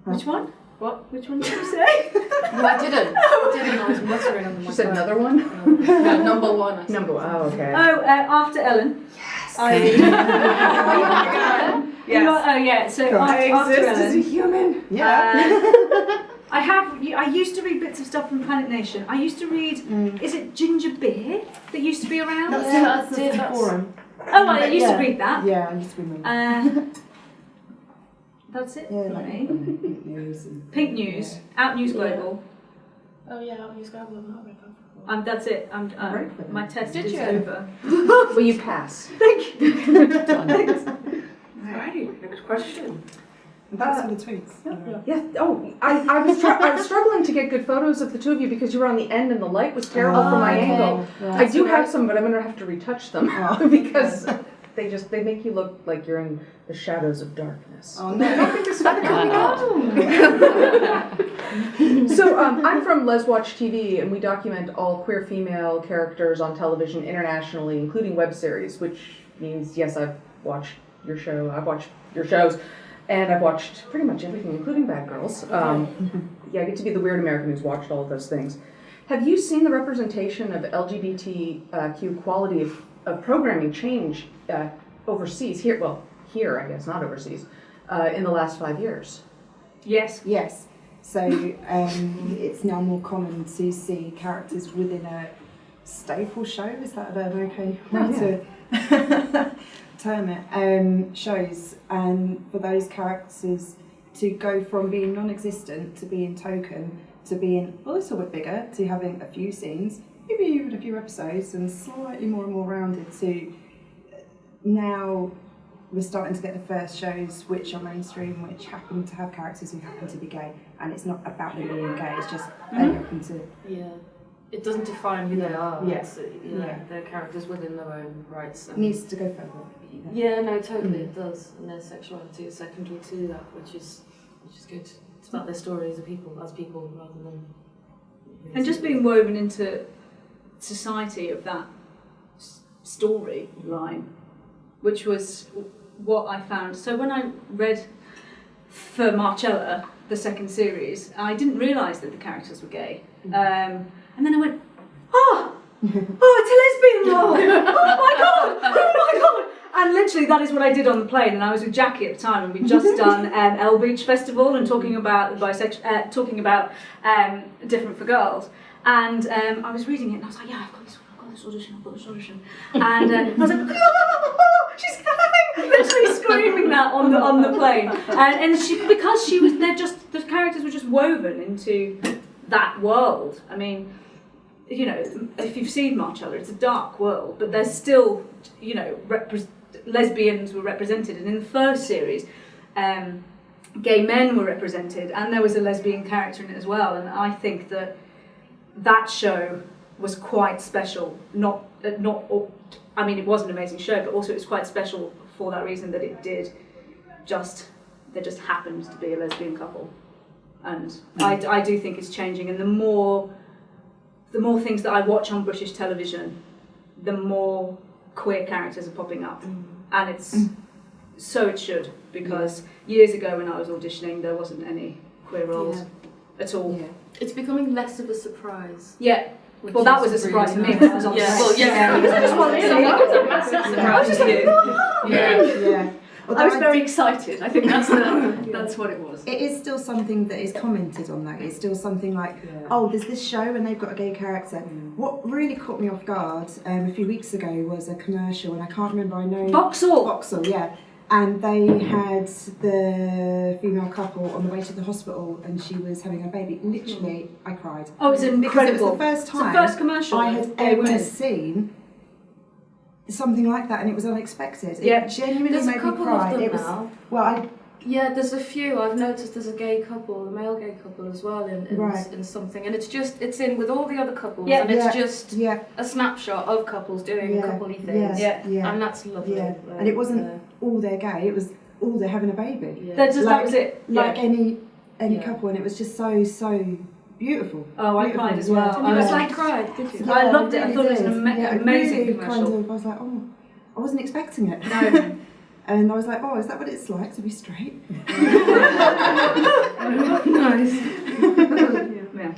Which one? What? Which one did you say? No, I didn't. I was muttering on the She said another one? No, number one. Number one. Oh, okay. Oh, after Ellen. Yes. So after Ellen. as a human. I used to read bits of stuff from Planet Nation. I used to read, is it Ginger Beer that used to be around? That's the forum. Oh, I used to read that. Yeah, I used to read That's it yeah, for like me. Pink News. Pink News, Out News Global. Oh yeah, I'll use Global. I've not read that before. That's it. My test is over. Will you pass? Thank you. Alrighty, next question. That's for the tweets. Yeah. Oh, I was struggling to get good photos of the two of you because you were on the end and the light was terrible from my angle. I do have some, but I'm gonna have to retouch them because they make you look like you're in the shadows of darkness. Oh no! So I'm from Les Watch TV, and we document all queer female characters on television internationally, including web series, which means yes, I've watched your show, I've watched your shows. And I've watched pretty much everything, including Bad Girls. I get to be the weird American who's watched all of those things. Have you seen the representation of LGBTQ quality of programming change overseas? Here, I guess, not overseas, in the last 5 years? Yes. Yes. So it's now more common to see characters within a staple show. Is that an okay way to term it? Shows, and for those characters to go from being non-existent to being token to being a little bit bigger to having a few scenes, maybe even a few episodes, and slightly more and more rounded to now we're starting to get the first shows which are mainstream, which happen to have characters who happen to be gay, and it's not about them being gay, it's just they happen to. Yeah. It doesn't define who they are. Yeah. It's, they're characters within their own rights. It needs to go further. Yeah, no, totally, it does. And their sexuality is secondary to that, which is good. It's about their story as people rather than. And just being woven into society of that storyline, which was what I found. So when I read for Marcella, the second series, I didn't realise that the characters were gay. And then I went, it's a lesbian role! Oh my god! And literally that is what I did on the plane, and I was with Jackie at the time, and we'd just done L Beach Festival and talking about Different for Girls. And I was reading it and I was like, yeah, I've got this audition. And I was like, she's coming! Literally screaming that on the plane. And the characters were just woven into that world. I mean, you know, if you've seen Marcella, it's a dark world, but there's still, you know, lesbians were represented, and in the first series, gay men were represented, and there was a lesbian character in it as well. And I think that show was quite special. I mean, it was an amazing show, but also it was quite special for that reason that there just happened to be a lesbian couple. And I do think it's changing, and the more things that I watch on British television, the more queer characters are popping up, and it's so it should, because years ago when I was auditioning there wasn't any queer roles at all. Yeah. It's becoming less of a surprise. Yeah. Well, that was a surprise to me when I was on the set. I just wanted to see it. It was a massive surprise to you. Yeah. I was very excited. I think that's what it was. It is still something that is commented on, though. It's still something like, there's this show and they've got a gay character. What really caught me off guard a few weeks ago was a commercial, and I can't remember, I know... Vauxhall, yeah. And they had the female couple on the way to the hospital, and she was having a baby. Literally, I cried. Oh, it's incredible. Because it was the first time it's the first commercial I had ever seen something like that, and it was unexpected. It genuinely made me cry. It was now. There's a few. I've noticed there's a gay couple, a male gay couple as well in something, and it's in with all the other couples, and it's just a snapshot of couples doing couple-y things, and that's lovely. Yeah. And it wasn't all they're gay; it was all they're having a baby. That was it. Like any couple, and it was just so beautiful. Oh, I cried as well. I cried. Did you? I loved it. I thought it was an amazing commercial. I was like, I wasn't expecting it. No. And I was like, oh, is that what it's like to be straight? Nice. Yeah.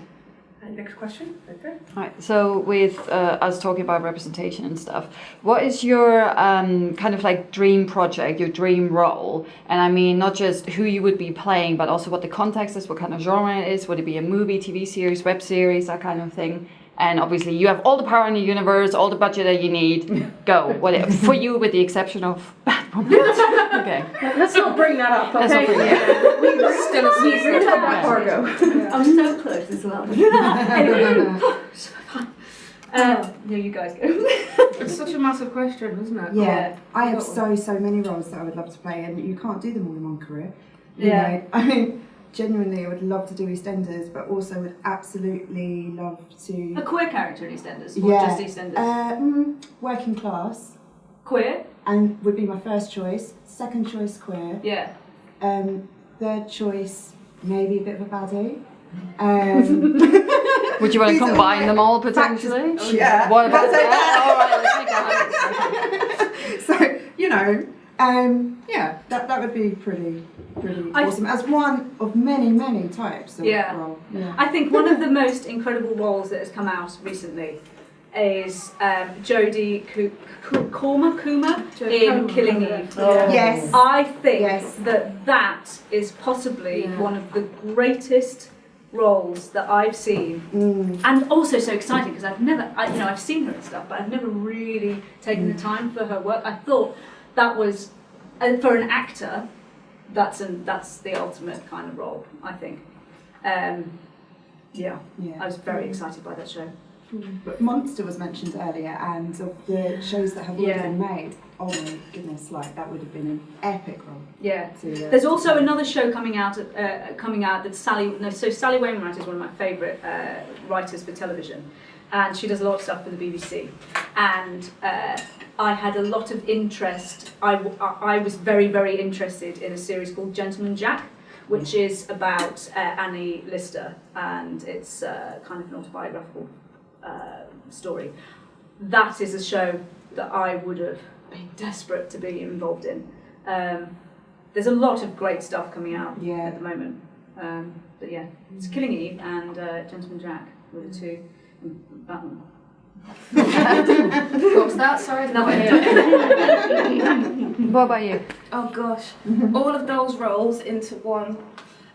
Next question, right there. Right, so with us talking about representation and stuff, what is your kind of like dream project, your dream role? And I mean, not just who you would be playing, but also what the context is, what kind of genre it is. Would it be a movie, TV series, web series, that kind of thing? And obviously you have all the power in the universe, all the budget that you need. Go. For you, with the exception of Batwoman. Okay. Let's not bring that up, okay? Let's not bring it up. We're still a secret. Fargo. I'm so close as well. Anyway, so fun. Here you guys go. It's such a massive question, isn't it? Yeah. I have so many roles that I would love to play, and you can't do them all in one career. You know? I mean, genuinely, I would love to do EastEnders, but also would absolutely love to... A queer character in EastEnders, or just EastEnders? Working class. Queer? And would be my first choice. Second choice, queer. Yeah. Third choice, maybe a bit of a baddie. Would you want to combine them all potentially? Yeah. What about that? All right, let's make that. So, you know, that would be pretty awesome. As one of many types of role. Yeah. I think one of the most incredible roles that has come out recently is Jodie Comer in Killing Eve. Yes. I think that is possibly one of the greatest roles that I've seen, and also so exciting because I've seen her and stuff, but I've never really taken the time for her work. I thought that was for an actor, that's the ultimate kind of role, I think. I was very excited by that show. But Monster was mentioned earlier, and of the shows that have already been made, oh my goodness, like that would have been an epic role. Yeah. There's also another show coming out that Sally Wainwright is one of my favourite writers for television, and she does a lot of stuff for the BBC. And I had a lot of interest. I was very, very interested in a series called Gentleman Jack, which is about Annie Lister, and it's kind of an autobiographical story. That is a show that I would have been desperate to be involved in. There's a lot of great stuff coming out at the moment. But yeah, it's Killing Eve and Gentleman Jack were the two. Batman. What was that? Sorry, no idea. What about you? Oh gosh, all of those roles into one.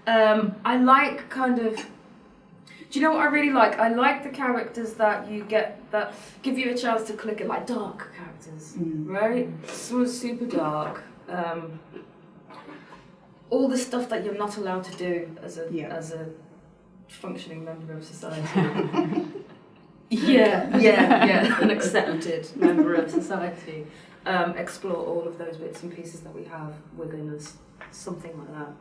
I like kind of. Do you know what I really like? I like the characters that you get that give you a chance to click it, like dark characters, right? Some super dark. All the stuff that you're not allowed to do as a functioning member of society. An accepted member of society. Explore all of those bits and pieces that we have within us. Something like that.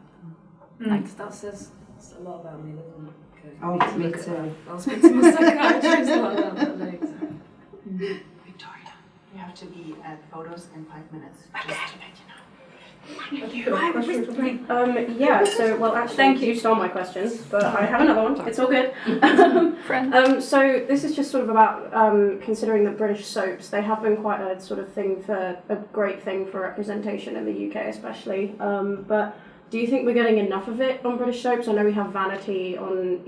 Like that says a lot about me, doesn't it? Okay. Oh, me too. I'll speak to my psychiatrist about that later. Victoria, you have to be at photos in 5 minutes. Just to let you know. So, well, actually, you stole my questions, but I have another one. It's all good. So this is just sort of about considering that British soaps, they have been quite a sort of a great thing for representation in the UK especially, but do you think we're getting enough of it on British soaps? I know we have Vanity on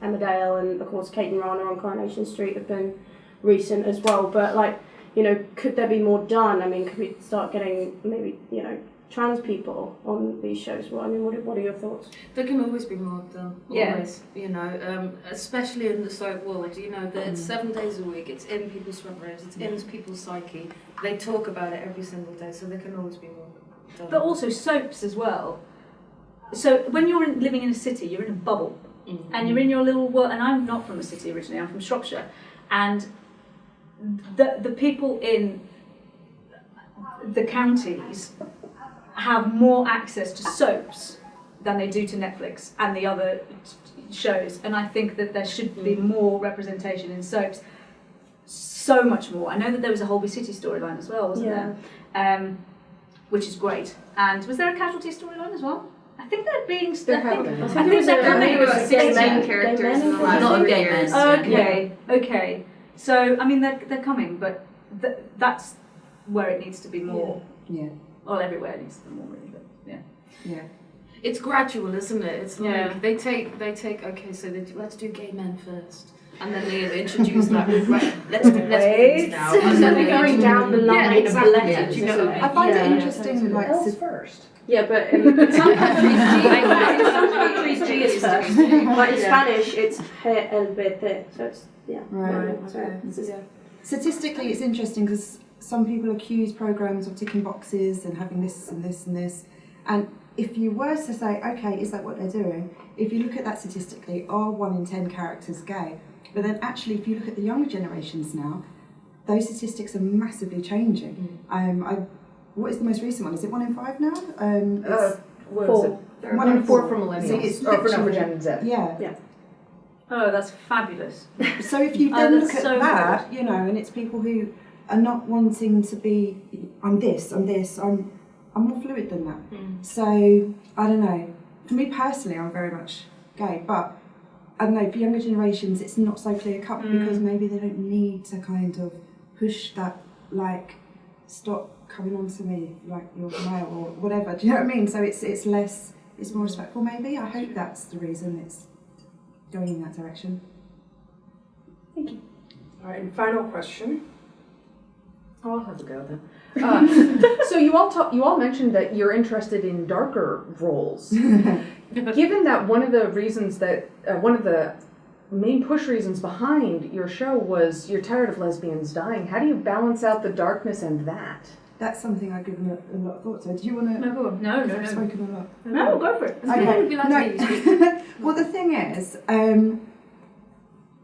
Emmerdale, and of course Kate and Rana on Coronation Street have been recent as well, but like, you know, could there be more done? I mean, could we start getting maybe, you know, trans people on these shows? Well, I mean, what are your thoughts? There can always be more done. Always, you know, especially in the soap world, you know, that it's 7 days a week, it's in people's front rows, it's in people's psyche. They talk about it every single day, so there can always be more done. But also soaps as well. So when you're living in a city, you're in a bubble, and you're in your little world. And I'm not from a city originally; I'm from Shropshire, and the people in the counties have more access to soaps than they do to Netflix and the other shows, and I think that there should be more representation in soaps, so much more. I know that there was a Holby City storyline as well, wasn't there? Which is great. And was there a Casualty storyline as well? I think they're being... I think they're coming. Six main characters in the last Not few gay years. men. Okay. So, I mean, they're coming, but that's where it needs to be more. Yeah. Well, everywhere needs them more really, but Yeah. It's gradual, isn't it? It's like they take. Okay, so let's do gay men first, and then they introduce that. Right, let's do lesbians now. And so they're going down the line. Yeah, exactly. Of letters, You know, I find it interesting, like, first. Yeah, but in some countries, G is first. Like in Spanish, it's LGBT. So it's Right. Statistically, it's interesting because some people accuse programs of ticking boxes and having this and this and this. And if you were to say, okay, is that what they're doing? If you look at that statistically, are 1 in 10 characters gay? But then actually, if you look at the younger generations now, those statistics are massively changing. What is the most recent one? Is it 1 in 5 now? Four. 1 in 4 from millennials. So it's or for literally- Gen Z. Yeah. Oh, that's fabulous. So if you then look that's at so that, you know, and it's people who are not wanting to be, I'm more fluid than that. So, I don't know. For me personally, I'm very much gay, but I don't know, for younger generations, it's not so clear cut because maybe they don't need to kind of push that, like, stop coming on to me like you're male or whatever. Do you know what I mean? So it's less, it's more respectful maybe. I hope that's the reason it's going in that direction. Thank you. All right, and final question. Oh, I'll have a go then. So you all mentioned that you're interested in darker roles. Given that one of the reasons that one of the main push reasons behind your show was you're tired of lesbians dying, how do you balance out the darkness and that? That's something I've given a lot of thought to. Do you want to? No, go on. No. I've spoken a lot. No, go for it. Okay. We'd like to hear you speak. Well, the thing is, when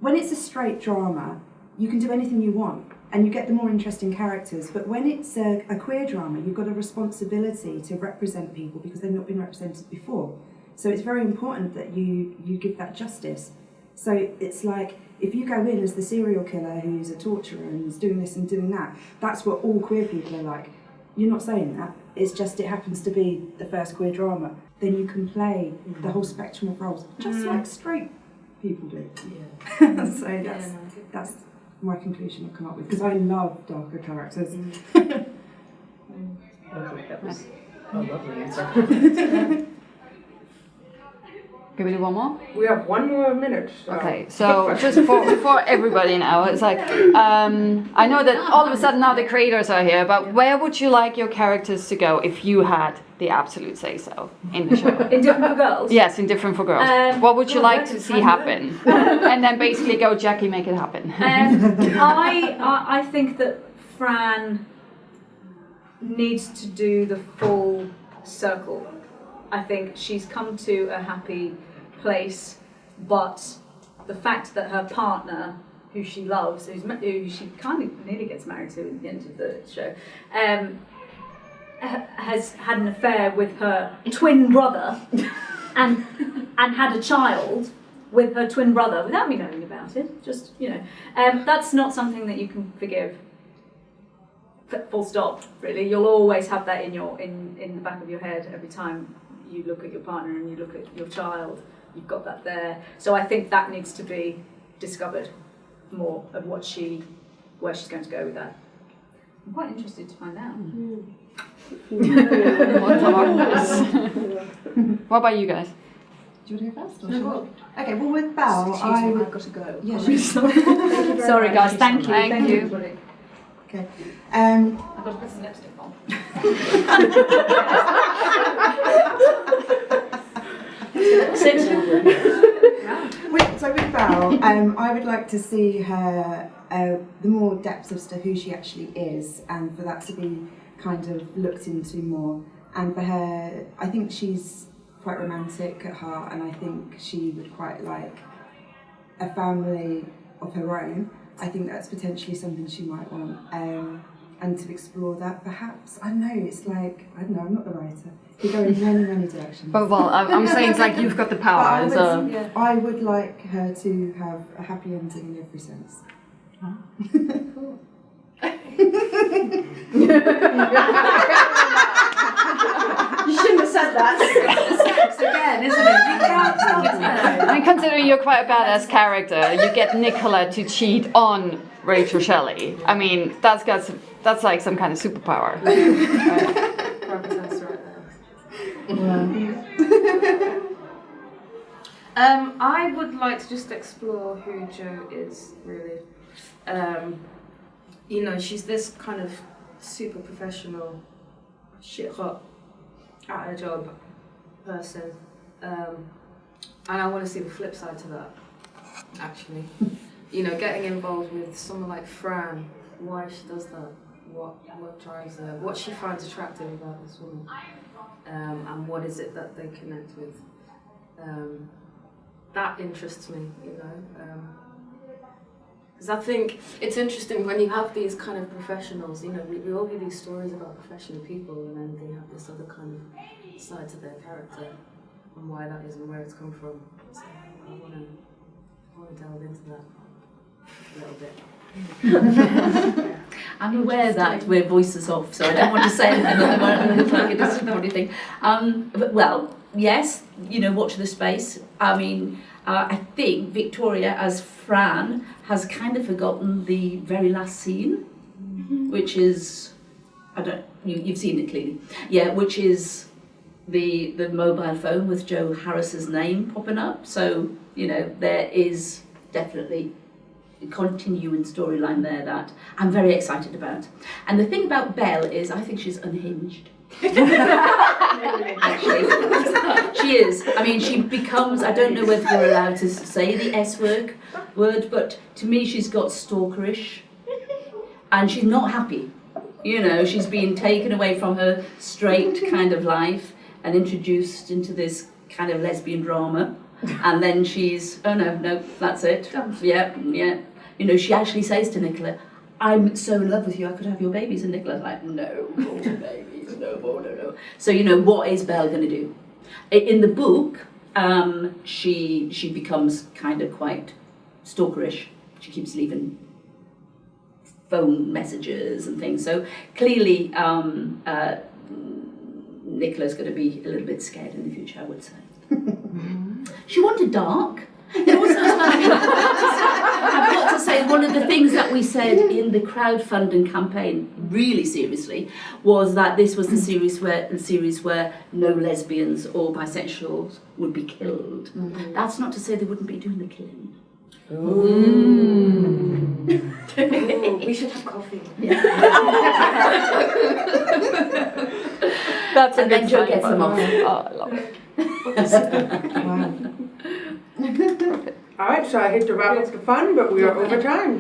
it's a straight drama, you can do anything you want and you get the more interesting characters. But when it's a queer drama, you've got a responsibility to represent people because they've not been represented before. So it's very important that you give that justice. So it's like, if you go in as the serial killer who's a torturer and is doing this and doing that, that's what all queer people are like. You're not saying that, it's just it happens to be the first queer drama. Then you can play the whole spectrum of roles, just like straight people do. Yeah. So that's my conclusion I've come up with, because I love darker characters. That was a lovely answer. Can we do one more? We have 1 more minute. Okay, so just for everybody now, it's like, I know that all of a sudden now the creators are here, but where would you like your characters to go if you had the absolute say-so in the show? In Different for Girls? Yes, in Different for Girls. What would you like to see happen? And then basically go, Jackie, make it happen. I think that Fran needs to do the full circle. I think she's come to a happy place, but the fact that her partner, who she loves, who she kind of nearly gets married to at the end of the show, has had an affair with her twin brother and had a child with her twin brother without me knowing about it. Just, you know, that's not something that you can forgive. Full stop. Really, you'll always have that in the back of your head every time you look at your partner and you look at your child. You've got that there. So I think that needs to be discovered more of where she's going to go with that. I'm quite interested to find out. What about you guys? Do you want to go first? Okay, well with Belle, I've got to go. Yeah, Sorry guys, thank you. Thank you. Everybody. Okay. I've got to put some lipstick on. So with Belle, I would like to see her, the more depth as to who she actually is, and for that to be kind of looked into more. And for her, I think she's quite romantic at heart, and I think she would quite like a family of her own. I think that's potentially something she might want, and to explore that perhaps. I don't know, it's like, I don't know, I'm not the writer. You go in many, many directions. But well, I'm saying it's like you've got the power. I would like her to have a happy ending in every sense. Cool. You shouldn't have said that. Sex again, isn't it? And considering you're quite a badass character, you get Nicola to cheat on Rachel Shelley. I mean, that's like some kind of superpower. Right. I would like to just explore who Jo is, really. You know, she's this kind of super professional, shit hot, at her job person. And I want to see the flip side to that, actually. You know, getting involved with someone like Fran, why she does that, what drives her, what she finds attractive about this woman, and what is it that they connect with. That interests me, you know. Because I think it's interesting when you have these kind of professionals, you know, we all hear these stories about professional people and then they have this other kind of side to their character and why that is and where it's come from. So I want to delve into that a little bit. I'm aware that we're voices off, so I don't want to say anything at the moment. It's like a disappointing thing. But, well, yes, you know, watch the space. I mean, I think Victoria as Fran has kind of forgotten the very last scene, which is, you've seen it clearly, yeah, which is the mobile phone with Joe Harris's name popping up. So, you know, there is definitely a continuing storyline there that I'm very excited about. And the thing about Belle is I think she's unhinged. Actually, she is. I mean, she becomes, I don't know whether we're allowed to say the S word, but to me she's got stalkerish and she's not happy. You know, she's been taken away from her straight kind of life and introduced into this kind of lesbian drama. And then she's, oh no, that's it. Yeah. You know, she actually says to Nicola, I'm so in love with you, I could have your babies. And Nicola's like, no, more babies, no. So, you know, what is Belle going to do? In the book, she becomes kind of quite stalkerish. She keeps leaving phone messages and things. So clearly, Nicola's going to be a little bit scared in the future, I would say. She wanted dark. It wasn't as much. I've got to say, one of the things that we said in the crowdfunding campaign, really seriously, was that this was the series where no lesbians or bisexuals would be killed. Mm-hmm. That's not to say they wouldn't be doing the killing. Ooh. We should have coffee. Yeah. That's and then Jo gets them off. Oh, I love it. All right, so I hate to wrap up the fun, but we are over time.